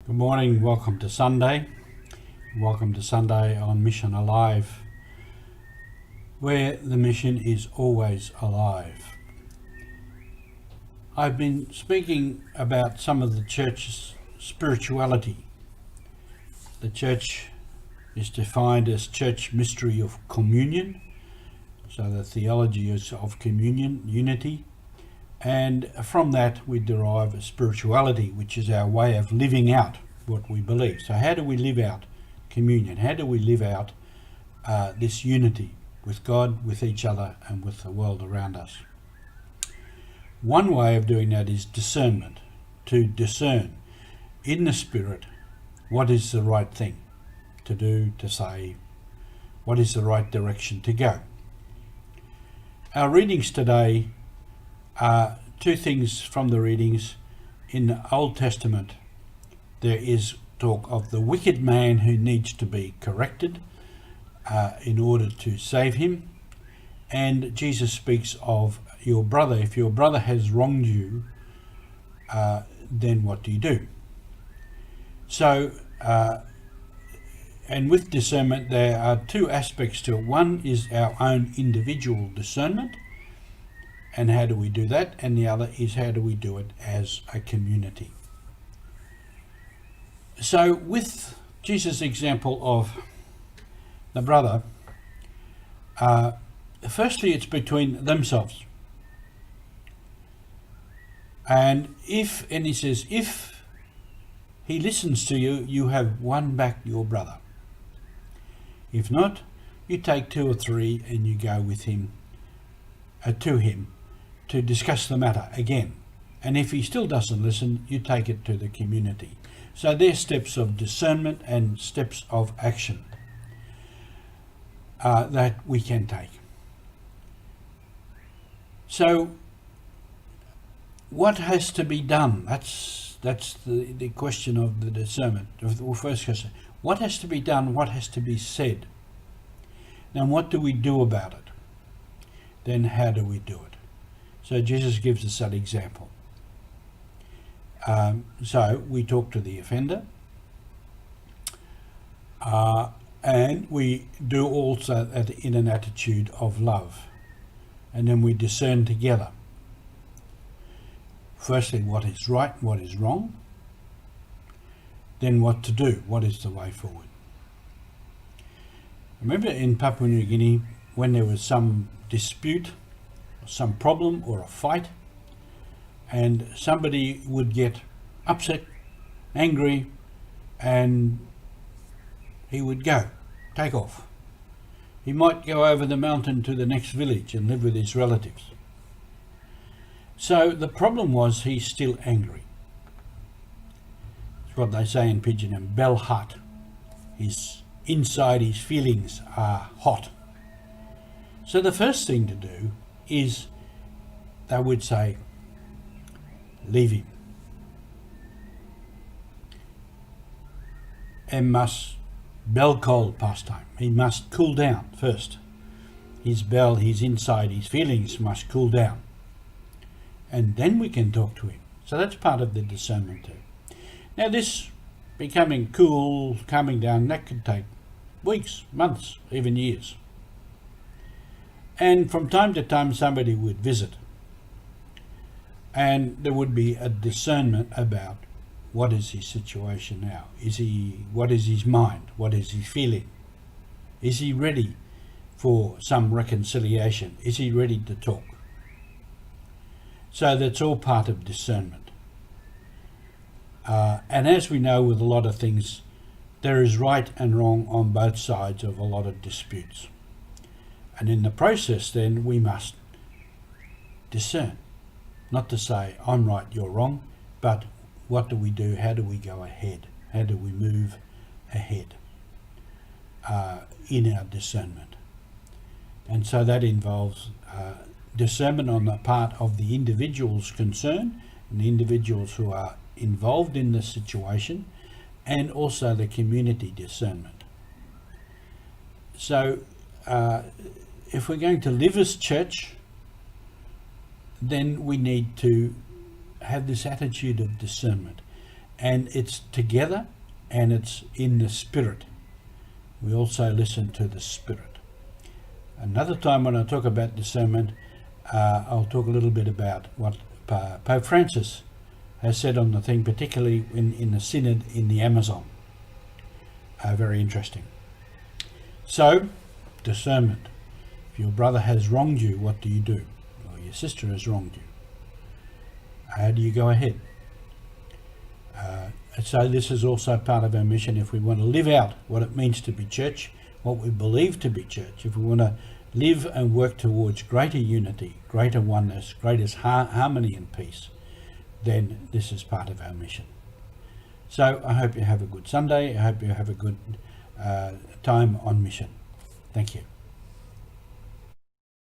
Good morning, welcome to Sunday. Welcome to Sunday on Mission Alive, where the mission is always alive. I've been speaking about some of the church's spirituality. The church is defined as church mystery of communion, so the theology is of communion, unity, and from that we derive a spirituality, which is our way of living out what we believe. So how do we live out communion? How do we live out this unity with God, with each other, and with the world around us? One way of doing that is discernment, to discern in the Spirit what is the right thing to do, to say, what is the right direction to go. Our readings today are two things from the readings. In the Old Testament, there is talk of the wicked man who needs to be corrected in order to save him. And Jesus speaks of your brother. If your brother has wronged you, then what do you do? So, and with discernment, there are two aspects to it. One is our own individual discernment, and how do we do that? And the other is how do we do it as a community? So with Jesus' example of the brother, firstly it's between themselves. And he says, if he listens to you, you have won back your brother. If not, you take two or three and you go with him, to him, to discuss the matter again. And if he still doesn't listen, you take it to the community. So there's steps of discernment and steps of action that we can take. So what has to be done? That's the question of the discernment. The first question, what has to be done? What has to be said? Now what do we do about it? Then how do we do it? So Jesus gives us that example. So we talk to the offender, and we do also that in an attitude of love, and then we discern together. Firstly, what is right, what is wrong, then what to do, what is the way forward. Remember in Papua New Guinea, when there was some dispute, some problem or a fight, and somebody would get upset, angry, and he would take off. He might go over the mountain to the next village and live with his relatives. So the problem was he's still angry. It's what they say in Pidgin, and bell hot. His feelings are hot. So the first thing to do is, they would say, leave him. And must bell cold pastime. He must cool down first. His feelings must cool down. And then we can talk to him. So that's part of the discernment too. Now this becoming cool, calming down, that could take weeks, months, even years. And from time to time somebody would visit, and there would be a discernment about what is his situation now. What is his mind? What is he feeling? Is he ready for some reconciliation? Is he ready to talk? So that's all part of discernment. And as we know with a lot of things, there is right and wrong on both sides of a lot of disputes. And in the process then we must discern. Not to say, I'm right, you're wrong, but what do we do? How do we go ahead? How do we move ahead in our discernment? And so that involves discernment on the part of the individuals concerned and the individuals who are involved in the situation, and also the community discernment. So if we're going to live as church, then we need to have this attitude of discernment. and it's together and it's in the Spirit. We also listen to the Spirit. Another time when I talk about discernment, I'll talk a little bit about what Pope Francis has said on the thing, particularly in the synod in the Amazon. Very interesting. So, discernment. If your brother has wronged you, what do you do? Or your sister has wronged you. How do you go ahead? So this is also part of our mission. If we want to live out what it means to be church, what we believe to be church, if we want to live and work towards greater unity, greater oneness, greater harmony and peace, then this is part of our mission. So I hope you have a good Sunday. I hope you have a good time on mission. Thank you.